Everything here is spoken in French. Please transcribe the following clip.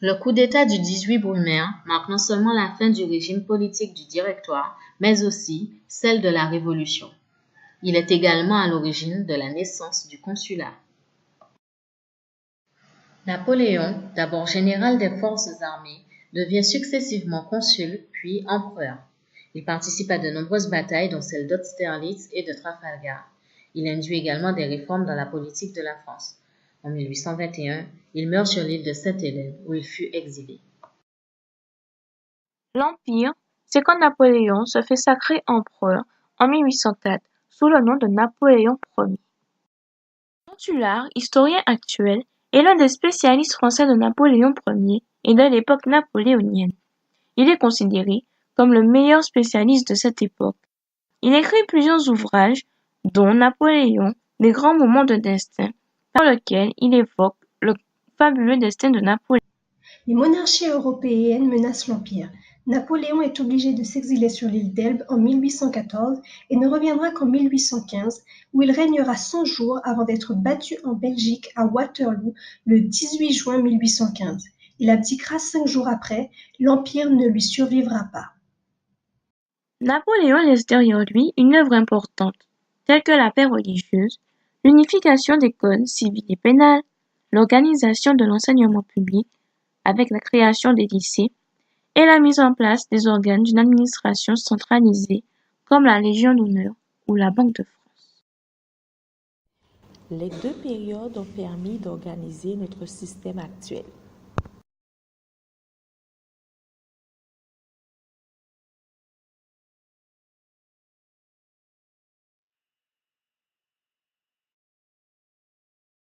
Le coup d'État du 18 Brumaire marque non seulement la fin du régime politique du Directoire, mais aussi celle de la Révolution. Il est également à l'origine de la naissance du consulat. Napoléon, d'abord général des forces armées, devient successivement consul puis empereur. Il participe à de nombreuses batailles dont celle d'Austerlitz et de Trafalgar. Il induit également des réformes dans la politique de la France. En 1821, il meurt sur l'île de Sainte-Hélène où il fut exilé. L'Empire, c'est quand Napoléon se fait sacrer empereur en 1804 sous le nom de Napoléon Ier. Consular, historien actuel, est l'un des spécialistes français de Napoléon Ier et de l'époque napoléonienne. Il est considéré comme le meilleur spécialiste de cette époque. Il écrit plusieurs ouvrages, dont Napoléon, des grands moments de destin, par lequel il évoque le fabuleux destin de Napoléon. Les monarchies européennes menacent l'Empire. Napoléon est obligé de s'exiler sur l'île d'Elbe en 1814 et ne reviendra qu'en 1815, où il régnera 100 jours avant d'être battu en Belgique à Waterloo le 18 juin 1815. Il abdiquera 5 jours après, l'Empire ne lui survivra pas. Napoléon laisse derrière lui une œuvre importante, telle que la paix religieuse, l'unification des codes civils et pénals, l'organisation de l'enseignement public avec la création des lycées et la mise en place des organes d'une administration centralisée comme la Légion d'honneur ou la Banque de France. Les deux périodes ont permis d'organiser notre système actuel.